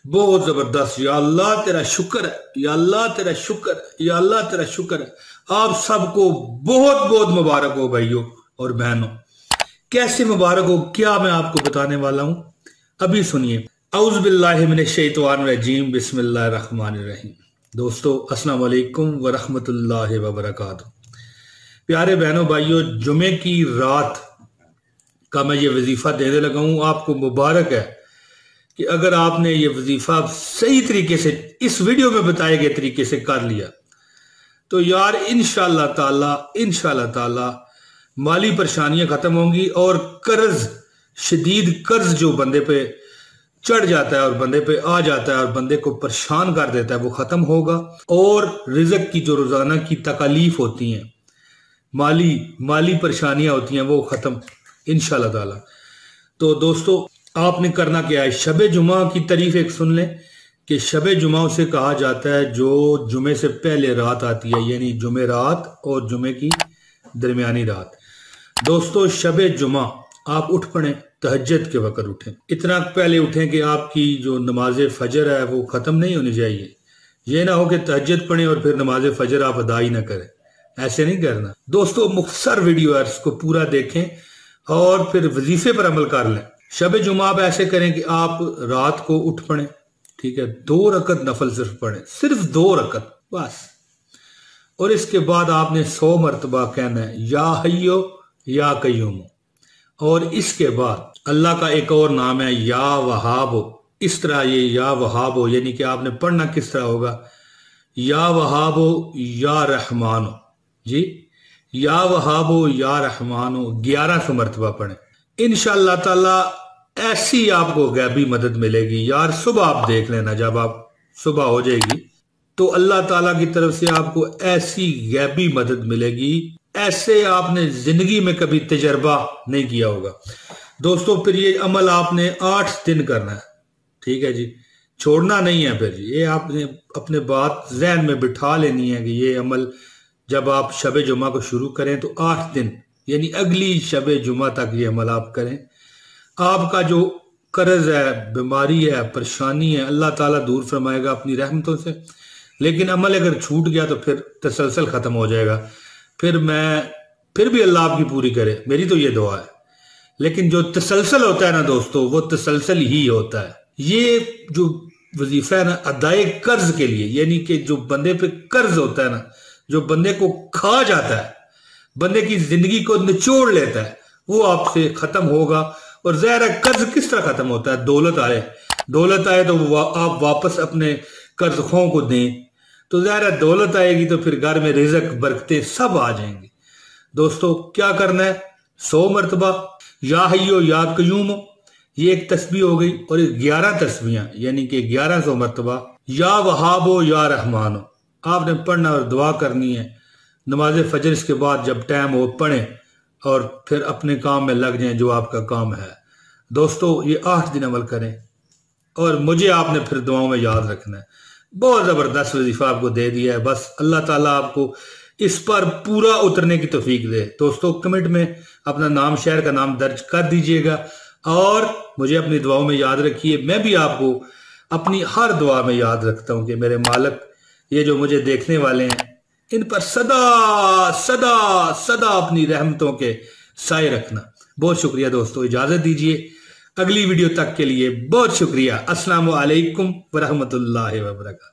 बहुत जबरदस्त। या अल्लाह तेरा शुक्र है, या अल्लाह तेरा शुक्र है, या अल्लाह तेरा शुक्र है। आप सबको बहुत बहुत मुबारक हो भाइयों और बहनों। कैसे मुबारक हो क्या मैं आपको बताने वाला हूं, अभी सुनिए। औज़ु बिल्लाहि मिनश शैतानिर रजीम, बिस्मिल्लाहिर रहमानिर रहीम। दोस्तों अस्सलाम वालेकुम व रहमतुल्लाहि व बरकातुहू। प्यारे बहनों भाइयों, जुमे की रात का मैं ये वजीफा देने लगा हूं। आपको मुबारक है कि अगर आपने ये वजीफा सही तरीके से इस वीडियो में बताए गए तरीके से कर लिया तो यार इंशाअल्लाह ताला माली परेशानियां खत्म होंगी और कर्ज, शदीद कर्ज जो बंदे पे चढ़ जाता है और बंदे पे आ जाता है और बंदे को परेशान कर देता है वो खत्म होगा। और रिज़्क की जो रोजाना की तकालीफ होती हैं, माली परेशानियां होती हैं, वो खत्म इंशाअल्लाह ताला। तो दोस्तों आपने करना क्या है, शब जुमा की तारीफ एक सुन लें कि शब जुमा उसे कहा जाता है जो जुमे से पहले रात आती है, यानी जुमे रात और जुमे की दरमियानी रात। दोस्तों शब जुमा आप उठ पड़े, तहज्जुद के वक्त उठें। इतना पहले उठें कि आपकी जो नमाज फजर है वो खत्म नहीं होनी चाहिए। ये ना हो कि तहज्जुद पढ़ें और फिर नमाज फजर आप अदा ही ना करें, ऐसे नहीं करना। दोस्तों मुख्तसर वीडियो है, इसको पूरा देखें और फिर वजीफे पर अमल कर लें। शब जुमा आप ऐसे करें कि आप रात को उठ पड़े, ठीक है, 2 रकत नफल सिर्फ पढ़ें, सिर्फ 2 रकत बस। और इसके बाद आपने 100 मरतबा कहना है या हय्यो या कय्यूम। और इसके बाद अल्लाह का एक और नाम है या वहाबो। इस तरह ये या वहाबो यानी कि आपने पढ़ना किस तरह होगा, या वहाबो या रहमानो। जी, या वहाबो या रहमानो 1100 मरतबा पढ़ें। इंशाअल्लाह ताला ऐसी आपको गैबी मदद मिलेगी। यार सुबह आप देख लेना, जब आप सुबह हो जाएगी तो अल्लाह ताला की तरफ से आपको ऐसी गैबी मदद मिलेगी, ऐसे आपने जिंदगी में कभी तजर्बा नहीं किया होगा। दोस्तों फिर ये अमल आपने 8 दिन करना है, ठीक है जी, छोड़ना नहीं है। फिर ये आपने अपने बात जहन में बिठा लेनी है कि ये अमल जब आप शब जुमा को शुरू करें तो 8 दिन यानी अगली शब जुमा तक ये अमल आप करें। आपका जो कर्ज है, बीमारी है, परेशानी है, अल्लाह ताला दूर फरमाएगा अपनी रहमतों से। लेकिन अमल अगर छूट गया तो फिर तसलसल खत्म हो जाएगा। फिर भी अल्लाह आपकी पूरी करे, मेरी तो ये दुआ है। लेकिन जो तसलसल होता है ना दोस्तों, वो तसलसल ही होता है। ये जो वजीफा है ना अदाए कर्ज के लिए, यानी कि जो बंदे पे कर्ज होता है ना, जो बंदे को खा जाता है, बंदे की जिंदगी को निचोड़ लेता है, वो आपसे खत्म होगा। और ज़ाहिर है कर्ज किस तरह खत्म होता है, दौलत आए तो आप वापस अपने कर्जखों को दें, तो ज़ाहिर है दौलत आएगी तो फिर घर में रिज़्क बरकतें सब आ जाएंगी। दोस्तों क्या करना है, 100 मरतबा या हय्यो या कय्यूम, ये एक तस्बीह हो गई। और 11 तस्बीहां यानी कि 1100 मरतबा या वहाबो या रहमानो आपने पढ़ना और दुआ करनी है। नमाज फजर के बाद जब टाइम हो पढ़ें और फिर अपने काम में लग जाएं जो आपका काम है। दोस्तों ये 8 दिन अमल करें और मुझे आपने फिर दुआओं में याद रखना है। बहुत जबरदस्त वजीफा आपको दे दिया है, बस अल्लाह ताला आपको इस पर पूरा उतरने की तौफीक दे। दोस्तों कमेंट में अपना नाम, शहर का नाम दर्ज कर दीजिएगा और मुझे अपनी दुआओं में याद रखिए। मैं भी आपको अपनी हर दुआ में याद रखता हूं कि मेरे मालिक, ये जो मुझे देखने वाले हैं, इन पर सदा सदा सदा अपनी रहमतों के साए रखना। बहुत शुक्रिया दोस्तों, इजाजत दीजिए। अगली वीडियो तक के लिए बहुत शुक्रिया। अस्सलाम वालेकुम व रहमतुल्लाहि व बरकातहू।